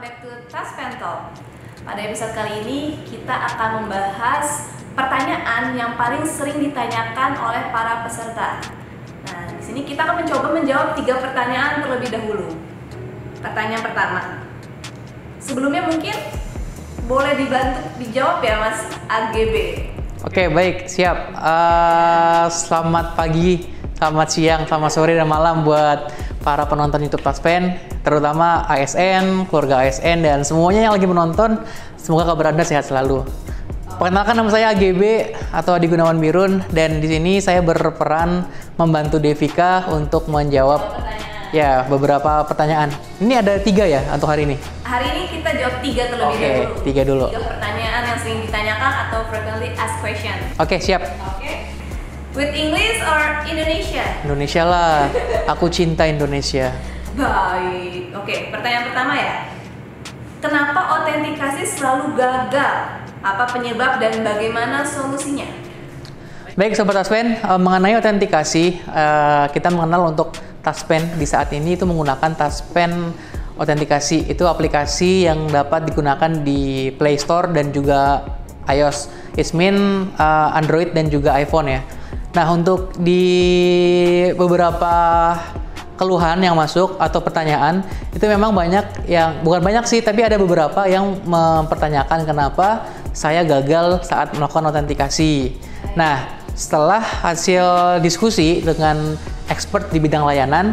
back to Taspen Talk. Pada episode kali ini kita akan membahas pertanyaan yang paling sering ditanyakan oleh para peserta. Nah, di sini kita akan mencoba menjawab 3 pertanyaan terlebih dahulu. Pertanyaan pertama. Sebelumnya mungkin boleh dibantu dijawab ya Mas AGB. Oke, baik, siap. Selamat pagi, selamat siang, selamat sore, dan malam buat para penonton YouTube Taspen, terutama ASN, keluarga ASN, dan semuanya yang lagi menonton. Semoga kabar Anda sehat selalu. Perkenalkan, nama saya AGB atau Adi Gunawan Birun, dan di sini saya berperan membantu Devika untuk menjawab beberapa pertanyaan. Ini ada 3 ya untuk hari ini? Hari ini kita jawab 3 terlebih dahulu. 3 dulu. 3 pertanyaan yang sering ditanyakan atau frequently asked question. Oke, siap. Oke. With English or Indonesia? Indonesia lah. Aku cinta Indonesia. Baik. Oke, pertanyaan pertama ya. Kenapa autentikasi selalu gagal? Apa penyebab dan bagaimana solusinya? Baik Sobat Taspen, mengenai autentikasi, kita mengenal untuk Taspen di saat ini itu menggunakan Taspen autentikasi. Itu aplikasi yang dapat digunakan di Play Store dan juga iOS. It mean Android dan juga iPhone ya. Nah, untuk di beberapa keluhan yang masuk atau pertanyaan, itu memang banyak yang, bukan banyak sih, tapi ada beberapa yang mempertanyakan kenapa saya gagal saat melakukan autentikasi. Nah, setelah hasil diskusi dengan expert di bidang layanan,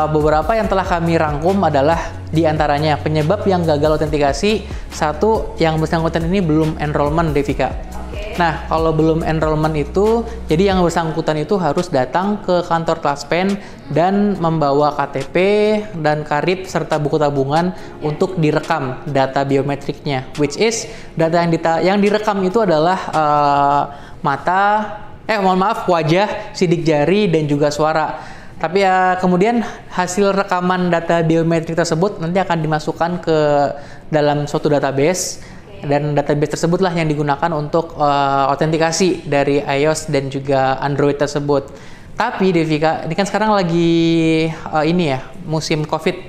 beberapa yang telah kami rangkum adalah diantaranya penyebab yang gagal autentikasi. Satu, yang bersangkutan ini belum enrollment, Devika. Nah, kalau belum enrollment itu, jadi yang bersangkutan itu harus datang ke kantor Taspen dan membawa KTP dan KRIP serta buku tabungan untuk direkam data biometriknya, which is data yang direkam itu adalah wajah, sidik jari, dan juga suara. Tapi kemudian hasil rekaman data biometrik tersebut nanti akan dimasukkan ke dalam suatu database. Dan database tersebutlah yang digunakan untuk autentikasi dari iOS dan juga Android tersebut. Tapi Devika, ini kan sekarang lagi musim COVID,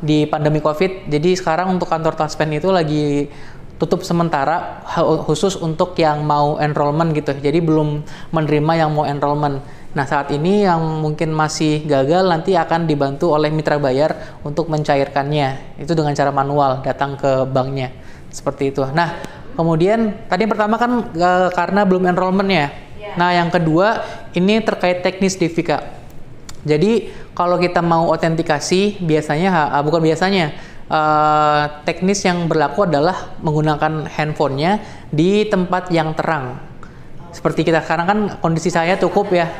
di pandemi COVID. Jadi sekarang untuk kantor Taspen itu lagi tutup sementara khusus untuk yang mau enrollment gitu. Jadi belum menerima yang mau enrollment. Nah, saat ini yang mungkin masih gagal nanti akan dibantu oleh mitra bayar untuk mencairkannya. Itu dengan cara manual, datang ke banknya. Seperti itu. Nah, kemudian tadi yang pertama kan karena belum enrollment ya. Nah, yang kedua ini terkait teknis Devika. Jadi kalau kita mau autentikasi, teknis yang berlaku adalah menggunakan handphonenya di tempat yang terang. Seperti kita sekarang kan kondisi cahaya cukup ya.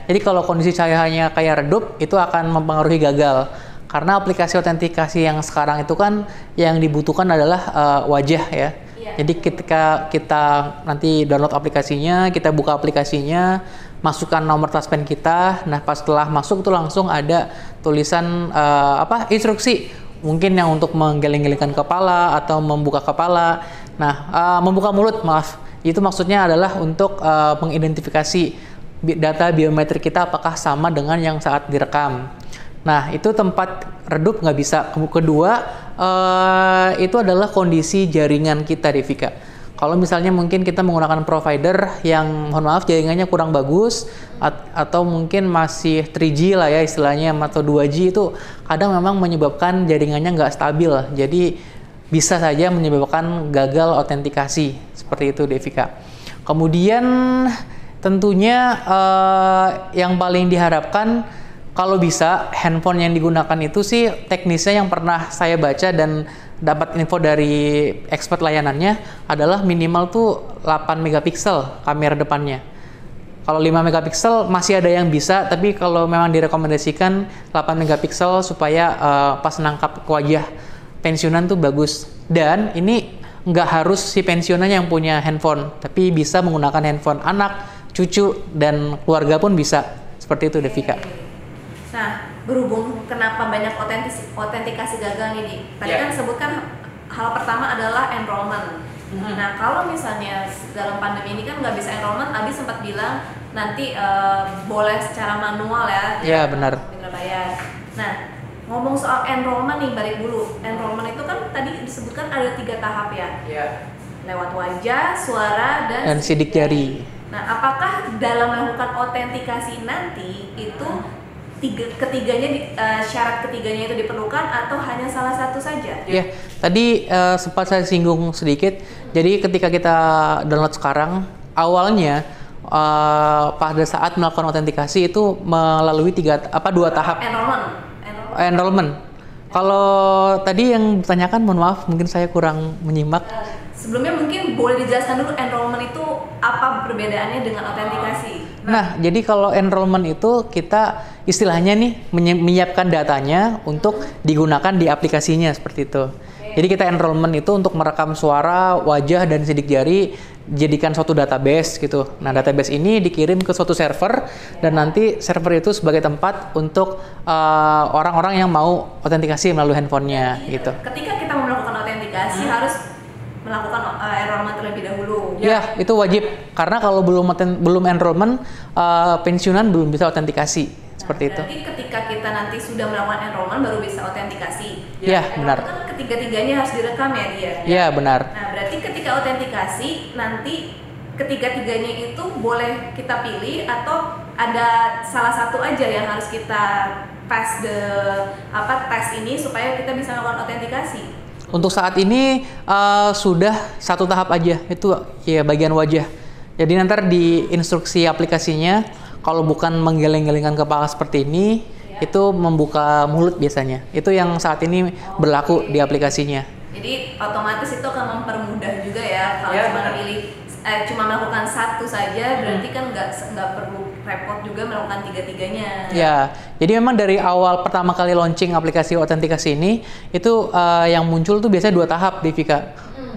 Jadi kalau kondisi cahayanya kayak redup, itu akan mempengaruhi gagal. Karena aplikasi autentikasi yang sekarang itu kan yang dibutuhkan adalah wajah ya. Jadi ketika kita nanti download aplikasinya, kita buka aplikasinya, masukkan nomor Taspen kita. Nah, pas setelah masuk itu langsung ada tulisan instruksi. Mungkin yang untuk menggeleng-gelengkan kepala atau membuka kepala. Nah, membuka mulut, maaf. Itu maksudnya adalah untuk mengidentifikasi data biometrik kita apakah sama dengan yang saat direkam. Nah, itu tempat redup nggak bisa. Kedua, itu adalah kondisi jaringan kita, Devika. Kalau misalnya mungkin kita menggunakan provider yang, mohon maaf, jaringannya kurang bagus, atau mungkin masih 3G lah ya istilahnya, atau 2G, itu kadang memang menyebabkan jaringannya nggak stabil. Jadi, bisa saja menyebabkan gagal autentikasi. Seperti itu, Devika. Kemudian, tentunya yang paling diharapkan, kalau bisa, handphone yang digunakan itu sih teknisnya yang pernah saya baca dan dapat info dari expert layanannya adalah minimal tuh 8 megapiksel kamera depannya. Kalau 5 megapiksel masih ada yang bisa, tapi kalau memang direkomendasikan 8 megapiksel supaya pas nangkap wajah pensiunan tuh bagus. Dan ini nggak harus si pensiunan yang punya handphone, tapi bisa menggunakan handphone anak, cucu, dan keluarga pun bisa. Seperti itu, Devika. Nah, berhubung kenapa banyak autentikasi gagal nih, tadi kan sebutkan hal pertama adalah enrollment. Nah, kalau misalnya dalam pandemi ini kan nggak bisa enrollment, Abi sempat bilang nanti boleh secara manual ya. Iya, benar. Tinggal bayar. Nah, ngomong soal enrollment nih, balik dulu. Enrollment itu kan tadi disebutkan ada 3 tahap ya. Iya. Lewat wajah, suara, Dan sidik jari. Nah, apakah dalam melakukan autentikasi nanti itu syarat ketiganya itu diperlukan atau hanya salah satu saja? Ya, tadi sempat saya singgung sedikit. Jadi ketika kita download sekarang, awalnya pada saat melakukan autentikasi itu melalui 2 tahap. Enrollment. Kalau tadi yang ditanyakan, mohon maaf, mungkin saya kurang menyimak. Sebelumnya mungkin boleh dijelaskan dulu enrollment itu apa perbedaannya dengan autentikasi? Nah, jadi kalau enrollment itu kita istilahnya nih menyiapkan datanya untuk digunakan di aplikasinya seperti itu. Jadi kita enrollment itu untuk merekam suara, wajah, dan sidik jari, jadikan suatu database gitu. Nah, database ini dikirim ke suatu server dan nanti server itu sebagai tempat untuk orang-orang yang mau autentikasi melalui handphonenya gitu. Ketika kita mau melakukan autentikasi harus melakukan enrollment terlebih dahulu. Ya, itu wajib. Karena kalau belum enrollment, pensiunan belum bisa autentikasi. Seperti itu. Berarti ketika kita nanti sudah melakukan enrollment baru bisa autentikasi. Ya, benar. Kan ketiga-tiganya harus direkam ya dia. Ya, benar. Nah, berarti ketika autentikasi nanti ketiga-tiganya itu boleh kita pilih atau ada salah satu aja yang harus kita tes ini supaya kita bisa melakukan autentikasi. Untuk saat ini sudah 1 tahap aja, itu ya bagian wajah. Jadi nanti di instruksi aplikasinya, kalau bukan menggeleng-gelengkan kepala seperti ini, itu membuka mulut biasanya. Itu yang saat ini berlaku di aplikasinya. Jadi otomatis itu akan mempermudah juga ya kalau cuma melakukan satu saja, berarti kan nggak perlu repot juga melakukan tiga-tiganya. Ya, jadi memang dari awal pertama kali launching aplikasi autentikasi ini, itu yang muncul tuh biasanya 2 tahap di Vika.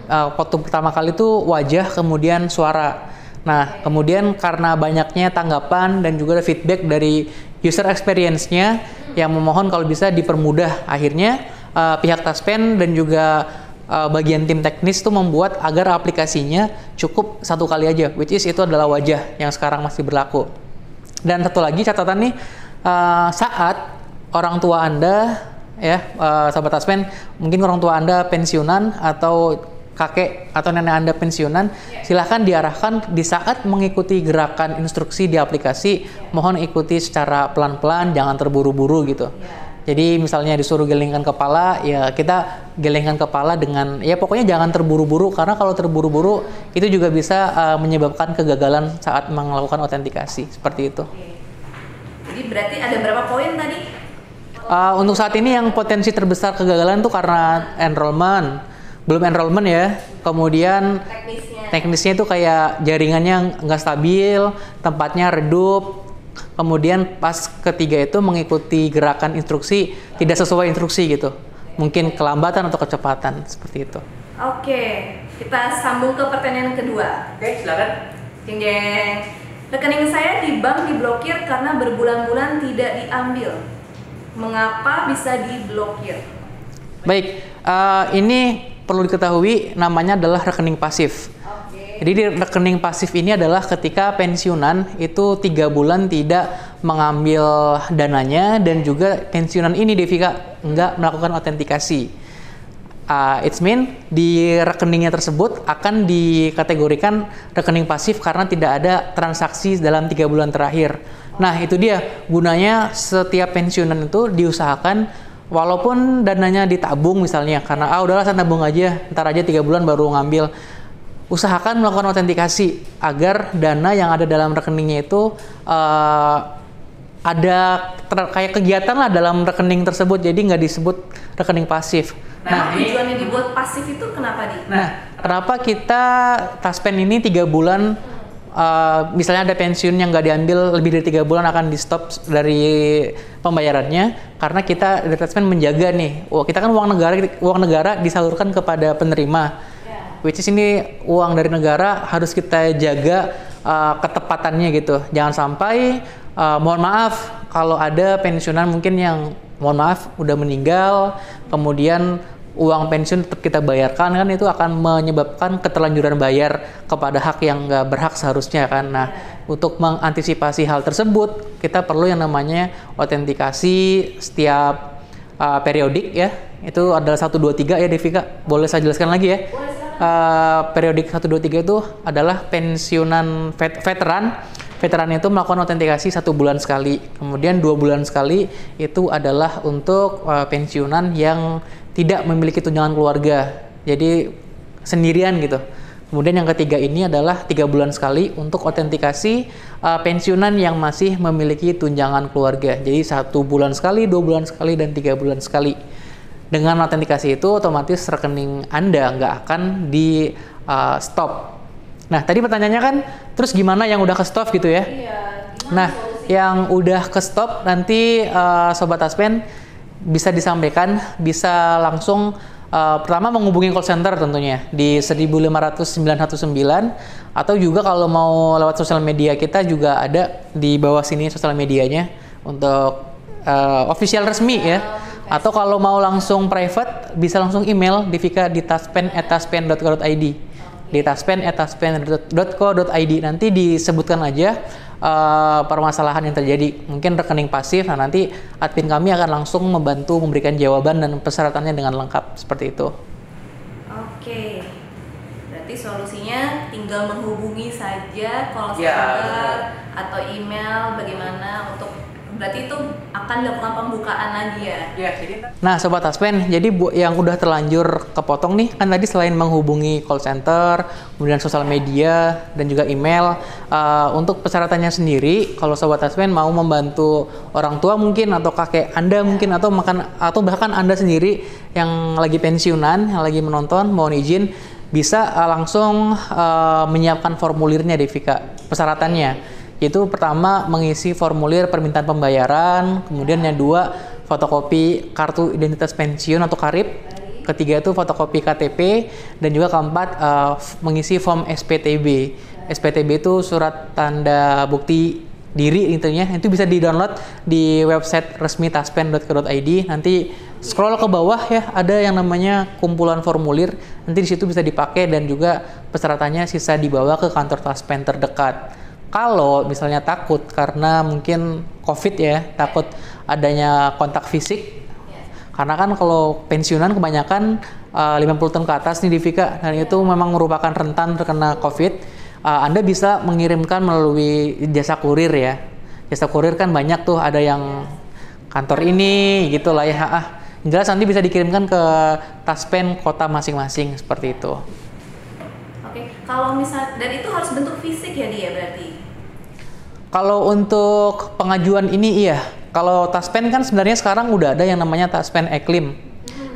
Waktu pertama kali itu wajah, kemudian suara. Nah, kemudian karena banyaknya tanggapan dan juga feedback dari user experience-nya yang memohon kalau bisa dipermudah, akhirnya pihak Taspen dan juga bagian tim teknis itu membuat agar aplikasinya cukup 1 kali aja, which is itu adalah wajah yang sekarang masih berlaku. Dan satu lagi catatan nih, saat orang tua Anda, ya sahabat Taspen, mungkin orang tua Anda pensiunan atau kakek atau nenek Anda pensiunan, silahkan diarahkan di saat mengikuti gerakan instruksi di aplikasi, mohon ikuti secara pelan-pelan, jangan terburu-buru gitu. Jadi misalnya disuruh gelengkan kepala, ya kita gelengkan kepala dengan, ya pokoknya jangan terburu-buru, karena kalau terburu-buru itu juga bisa menyebabkan kegagalan saat melakukan autentikasi, seperti itu. Jadi berarti ada berapa poin tadi? Untuk saat ini yang potensi terbesar kegagalan itu karena belum enrollment ya, kemudian teknisnya itu kayak jaringannya nggak stabil, tempatnya redup. Kemudian pas ketiga itu mengikuti gerakan instruksi tidak sesuai instruksi gitu. Mungkin kelambatan atau kecepatan, seperti itu. Oke, kita sambung ke pertanyaan kedua. Oke, silakan. Jeng jeng. Rekening saya di bank diblokir karena berbulan-bulan tidak diambil. Mengapa bisa diblokir? Baik, ini perlu diketahui namanya adalah rekening pasif. Jadi di rekening pasif ini adalah ketika pensiunan itu 3 bulan tidak mengambil dananya dan juga pensiunan ini Devika nggak melakukan autentikasi. It's mean di rekeningnya tersebut akan dikategorikan rekening pasif karena tidak ada transaksi dalam 3 bulan terakhir. Nah itu dia gunanya setiap pensiunan itu diusahakan walaupun dananya ditabung misalnya karena udahlah saya tabung aja, ntar aja 3 bulan baru ngambil. Usahakan melakukan autentikasi agar dana yang ada dalam rekeningnya itu ada kayak kegiatan lah dalam rekening tersebut, jadi nggak disebut rekening pasif. Nah, tujuannya dibuat pasif itu kenapa di? Nah, kenapa kita Taspen ini 3 bulan misalnya ada pensiun yang nggak diambil lebih dari 3 bulan akan di stop dari pembayarannya karena kita dari Taspen menjaga nih, kita kan uang negara disalurkan kepada penerima. Which is ini uang dari negara harus kita jaga ketepatannya gitu. Jangan sampai mohon maaf kalau ada pensiunan mungkin yang mohon maaf udah meninggal, kemudian uang pensiun tetap kita bayarkan, kan itu akan menyebabkan keterlanjuran bayar kepada hak yang nggak berhak seharusnya kan. Nah, untuk mengantisipasi hal tersebut kita perlu yang namanya autentikasi setiap periodik ya. Itu adalah 123 ya Devika. Boleh saya jelaskan lagi ya? Boleh, silakan. Periodik 123 itu adalah pensiunan veteran. Veteran itu melakukan autentikasi 1 bulan sekali. Kemudian 2 bulan sekali itu adalah untuk pensiunan yang tidak memiliki tunjangan keluarga. Jadi sendirian gitu. Kemudian yang ketiga ini adalah 3 bulan sekali untuk autentikasi pensiunan yang masih memiliki tunjangan keluarga. Jadi 1 bulan sekali, 2 bulan sekali, dan 3 bulan sekali. Dengan autentikasi itu otomatis rekening Anda nggak akan di stop. Nah tadi pertanyaannya kan, terus gimana yang udah ke stop gitu ya? Iya, Nah yang udah ke stop nanti Sobat Taspen bisa disampaikan, bisa langsung pertama menghubungi call center tentunya di 1500919, atau juga kalau mau lewat sosial media kita juga ada di bawah sini sosial medianya untuk official resmi ya. Atau kalau mau langsung private bisa langsung email Devika di taspen@taspen.co.id. Di taspen@taspen.co.id nanti disebutkan aja permasalahan yang terjadi, mungkin rekening pasif. Nah nanti admin kami akan langsung membantu memberikan jawaban dan persyaratannya dengan lengkap seperti itu. Oke, berarti solusinya tinggal menghubungi saja call Ya, center atau email bagaimana untuk, berarti itu akan dilakukan pembukaan lagi ya? Nah Sobat Taspen, jadi yang udah terlanjur kepotong nih, kan tadi selain menghubungi call center, kemudian sosial media, dan juga email, untuk persyaratannya sendiri, kalau Sobat Taspen mau membantu orang tua mungkin, atau kakek Anda mungkin, atau bahkan Anda sendiri yang lagi pensiunan, yang lagi menonton, mohon izin, bisa langsung menyiapkan formulirnya Devika, persyaratannya. Itu pertama mengisi formulir permintaan pembayaran, kemudian yang dua fotokopi kartu identitas pensiun atau KARIP, ketiga itu fotokopi KTP, dan juga keempat mengisi form SPTB. SPTB itu surat tanda bukti diri intinya, itu bisa di-download di website resmi taspen.co.id. Nanti scroll ke bawah ya, ada yang namanya kumpulan formulir, nanti di situ bisa dipakai, dan juga persyaratannya sisa dibawa ke kantor Taspen terdekat. Kalau misalnya takut karena mungkin COVID ya, takut adanya kontak fisik, karena kan kalau pensiunan kebanyakan 50 tahun ke atas nih Devika, dan itu memang merupakan rentan terkena COVID, Anda bisa mengirimkan melalui jasa kurir ya. Jasa kurir kan banyak tuh, ada yang kantor ini gitu lah ya. Yang jelas nanti bisa dikirimkan ke Taspen kota masing-masing seperti itu. Oke, kalau misal, dan itu harus bentuk fisik ya dia berarti? Kalau untuk pengajuan ini iya. Kalau Taspen kan sebenarnya sekarang udah ada yang namanya Taspen Eklim.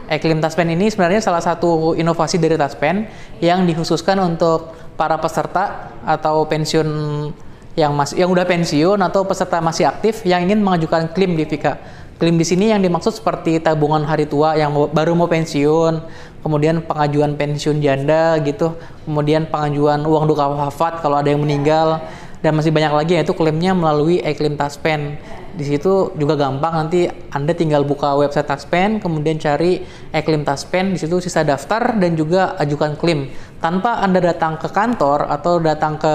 Eklim Taspen ini sebenarnya salah satu inovasi dari Taspen yang dikhususkan untuk para peserta atau pensiun yang udah pensiun atau peserta masih aktif yang ingin mengajukan klaim Devika. Klaim di sini yang dimaksud seperti tabungan hari tua yang baru mau pensiun, kemudian pengajuan pensiun janda gitu, kemudian pengajuan uang duka wafat kalau ada yang meninggal. Dan masih banyak lagi, yaitu klaimnya melalui e-klaim Taspen. Di situ juga gampang, nanti Anda tinggal buka website Taspen, kemudian cari e-klaim Taspen, di situ sisa daftar dan juga ajukan klaim. Tanpa Anda datang ke kantor atau datang ke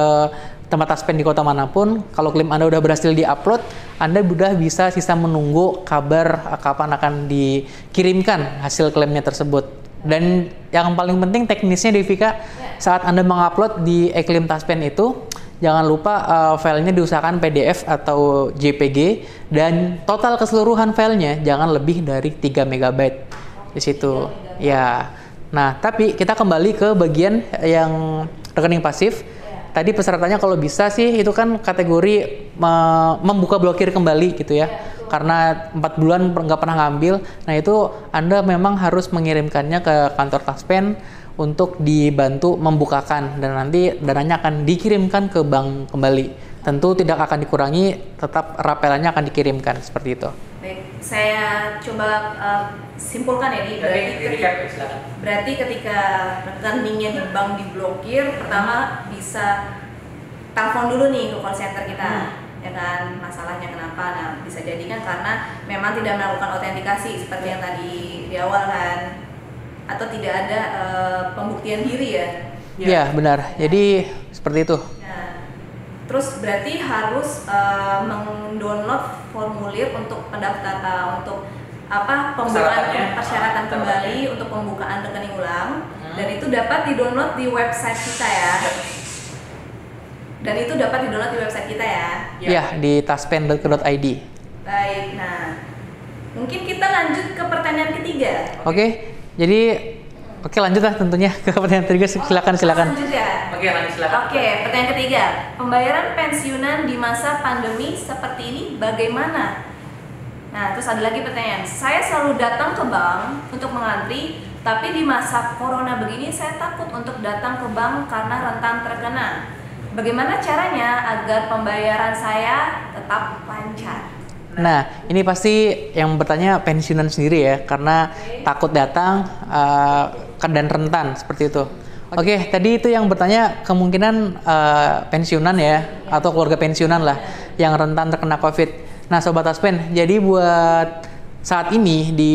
tempat Taspen di kota manapun, kalau klaim Anda udah berhasil di-upload, Anda udah bisa sisa menunggu kabar kapan akan dikirimkan hasil klaimnya tersebut. Dan yang paling penting teknisnya Devika, saat Anda mengupload di e-klaim Taspen itu, jangan lupa filenya diusahakan PDF atau JPG, dan total keseluruhan filenya jangan lebih dari 3 MB di situ. Ya. Nah, tapi kita kembali ke bagian yang rekening pasif. Tadi persyaratannya kalau bisa sih itu kan kategori membuka blokir kembali gitu ya. Karena 4 bulan nggak pernah ngambil. Nah, itu Anda memang harus mengirimkannya ke kantor Taspen untuk dibantu membukakan, dan nanti dananya akan dikirimkan ke bank kembali. Tentu tidak akan dikurangi, tetap rapelannya akan dikirimkan seperti itu. Baik, saya coba simpulkan ya nih. Berarti ketika rekeningnya di bank diblokir, pertama bisa telepon dulu nih ke call center kita, ya kan, masalahnya kenapa? Nah, bisa jadi kan karena memang tidak melakukan autentikasi seperti yang tadi di awal kan, atau tidak ada pembuktian diri ya? Iya, benar. Jadi seperti itu. Nah, terus berarti harus mendownload formulir untuk pendaftaran, untuk pembukaan persyaratan kembali untuk pembukaan rekening ulang, dan itu dapat di-download di website kita ya. Dan itu dapat di-download di website kita ya. Iya, di taspen.co.id. Baik, nah mungkin kita lanjut ke pertanyaan ketiga. Oke, jadi lanjut lah tentunya ke pertanyaan ketiga. Silakan. Lanjut ya. Lanjut silakan. Oke, pertanyaan ketiga. Pembayaran pensiunan di masa pandemi seperti ini bagaimana? Nah, terus ada lagi pertanyaan. Saya selalu datang ke bank untuk mengantri, tapi di masa corona begini saya takut untuk datang ke bank karena rentan terkena. Bagaimana caranya agar pembayaran saya tetap lancar? Nah, ini pasti yang bertanya pensiunan sendiri ya, karena takut datang dan rentan seperti itu. Oke, tadi itu yang bertanya kemungkinan pensiunan ya, atau keluarga pensiunan lah yang rentan terkena COVID. Nah, Sobat Taspen, jadi buat saat ini di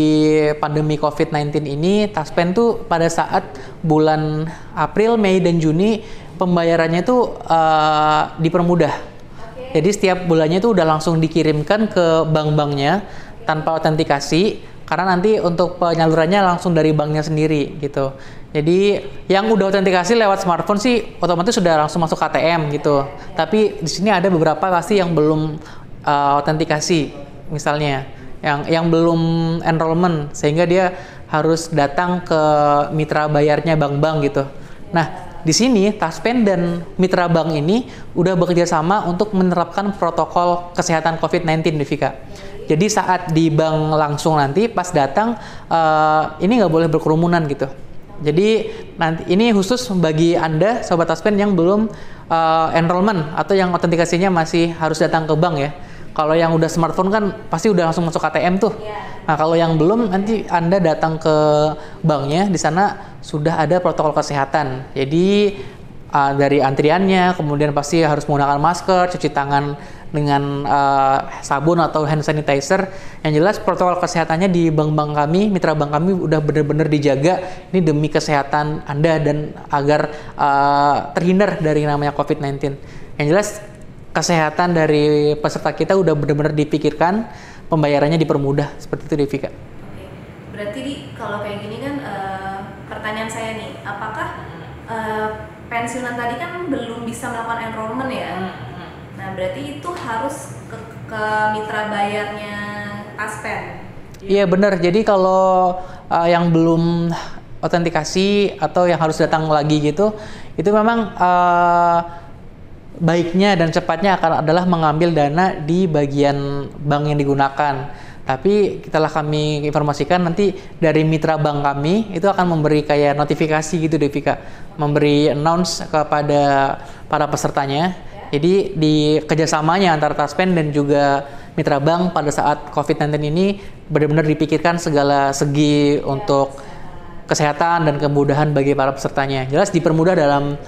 pandemi COVID-19 ini, Taspen tuh pada saat bulan April, Mei, dan Juni pembayarannya itu dipermudah. Jadi setiap bulannya itu udah langsung dikirimkan ke bank-banknya tanpa autentikasi, karena nanti untuk penyalurannya langsung dari banknya sendiri gitu. Jadi yang udah autentikasi lewat smartphone sih otomatis sudah langsung masuk KTM gitu. Tapi di sini ada beberapa pasti yang belum autentikasi, misalnya yang belum enrollment, sehingga dia harus datang ke mitra bayarnya bank-bank gitu. Nah, di sini Taspen dan mitra bank ini udah bekerja sama untuk menerapkan protokol kesehatan COVID-19, Devika. Jadi saat di bank langsung nanti pas datang ini nggak boleh berkerumunan gitu. Jadi nanti ini khusus bagi Anda Sobat Taspen yang belum enrollment atau yang autentikasinya masih harus datang ke bank ya. Kalau yang udah smartphone kan pasti udah langsung masuk KTM tuh. Nah, kalau yang belum, nanti Anda datang ke banknya, di sana sudah ada protokol kesehatan. Jadi dari antriannya, kemudian pasti harus menggunakan masker, cuci tangan dengan sabun atau hand sanitizer. Yang jelas protokol kesehatannya di bank-bank kami, mitra bank kami udah benar-benar dijaga. Ini demi kesehatan Anda dan agar terhindar dari namanya COVID-19. Yang jelas kesehatan dari peserta kita udah benar-benar dipikirkan, pembayarannya dipermudah seperti itu, Devika. Oke, berarti kalau kayak gini kan pertanyaan saya nih, apakah pensiunan tadi kan belum bisa melakukan enrollment ya? Nah, berarti itu harus ke mitra bayarnya Taspen. Iya benar. Jadi kalau yang belum autentikasi atau yang harus datang lagi gitu, itu memang baiknya dan cepatnya adalah mengambil dana di bagian bank yang digunakan. Tapi telah kami informasikan nanti dari mitra bank kami itu akan memberi kayak notifikasi gitu, Devika, memberi announce kepada para pesertanya. Jadi di kerjasamanya antara Taspen dan juga mitra bank pada saat COVID-19 ini benar-benar dipikirkan segala segi untuk kesehatan dan kemudahan bagi para pesertanya. Jelas dipermudah dalam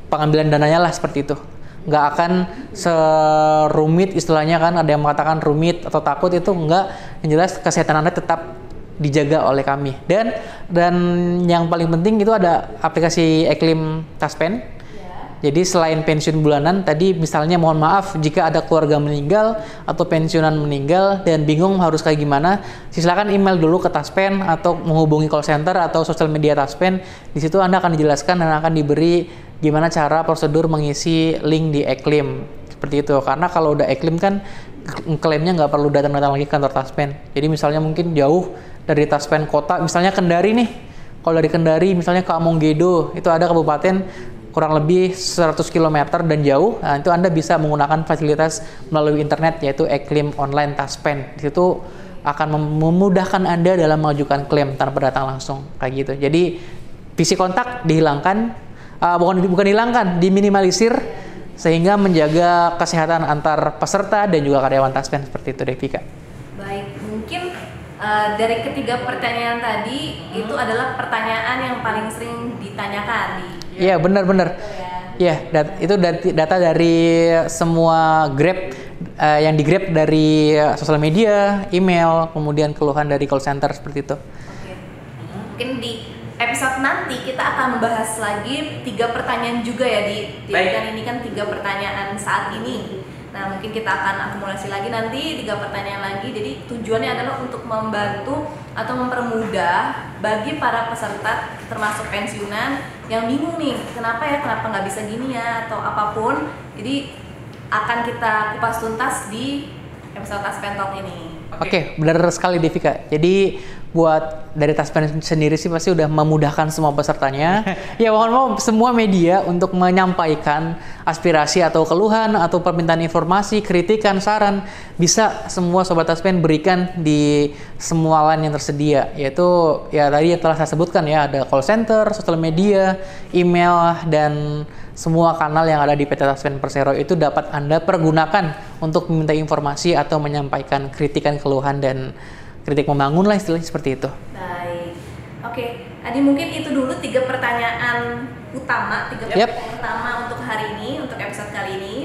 pengambilan dananya lah seperti itu. Nggak akan serumit istilahnya kan, ada yang mengatakan rumit atau takut, itu enggak. Yang jelas kesehatan Anda tetap dijaga oleh kami. Dan yang paling penting itu ada aplikasi eKlim Taspen. Jadi selain pensiun bulanan tadi, misalnya mohon maaf jika ada keluarga meninggal atau pensiunan meninggal dan bingung harus kayak gimana, silakan email dulu ke Taspen atau menghubungi call center atau sosial media Taspen. Di situ Anda akan dijelaskan dan akan diberi gimana cara prosedur mengisi link di eKlim seperti itu. Karena kalau udah eKlim kan klaimnya nggak perlu datang-datang lagi ke kantor Taspen. Jadi misalnya mungkin jauh dari Taspen kota, misalnya Kendari nih. Kalau dari Kendari misalnya ke Amonggedo, itu ada kabupaten kurang lebih 100 km dan jauh. Nah, itu Anda bisa menggunakan fasilitas melalui internet yaitu eKlim Online Taspen. Di situ akan memudahkan Anda dalam mengajukan klaim tanpa datang langsung kayak gitu. Jadi visi kontak dihilangkan, bukan dihilangkan, diminimalisir sehingga menjaga kesehatan antar peserta dan juga karyawan Taspen seperti itu, Devika. Baik, mungkin dari ketiga pertanyaan tadi itu adalah pertanyaan yang paling sering ditanyakan di. Iya, benar-benar. Iya, itu data dari semua Grab yang di Grab dari sosial media, email, kemudian keluhan dari call center seperti itu. Oke. Mungkin di episode nanti kita akan membahas lagi 3 pertanyaan juga ya di kan ini kan 3 pertanyaan saat ini. Nah, mungkin kita akan akumulasi lagi nanti 3 pertanyaan lagi. Jadi tujuannya adalah untuk membantu atau mempermudah bagi para peserta termasuk pensiunan yang bingung nih, kenapa nggak bisa gini ya, atau apapun. Jadi akan kita kupas tuntas di episode Taspen Talk ini. Oke, benar sekali Devika. Jadi buat dari Taspen sendiri sih pasti udah memudahkan semua pesertanya. Ya mohon maaf semua media untuk menyampaikan aspirasi atau keluhan atau permintaan informasi, kritikan, saran bisa semua Sobat Taspen berikan di semua line yang tersedia. Yaitu ya tadi yang telah saya sebutkan ya, ada call center, sosial media, email, dan semua kanal yang ada di PT Taspen Persero itu dapat Anda pergunakan untuk meminta informasi atau menyampaikan kritikan, keluhan, dan kritik membangun lah istilahnya seperti itu. Baik, oke. Adi mungkin itu dulu 3 pertanyaan utama, 3 pertanyaan utama untuk hari ini, untuk episode kali ini.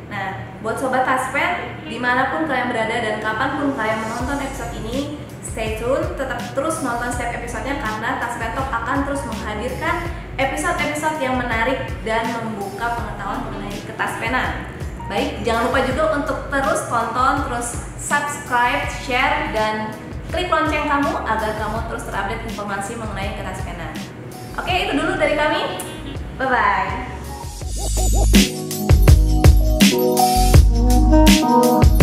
Nah, buat Sobat Taspen, dimanapun kalian berada dan kapanpun kalian menonton episode ini, stay tune, tetap terus nonton setiap episodenya karena Taspen Talk akan terus menghadirkan episode-episode yang menarik dan membuka pengetahuan mengenai ketaspenan. Baik, jangan lupa juga untuk terus tonton, terus subscribe, share, dan klik lonceng kamu agar kamu terus terupdate informasi mengenai ketaspenan. Oke, itu dulu dari kami. Bye-bye.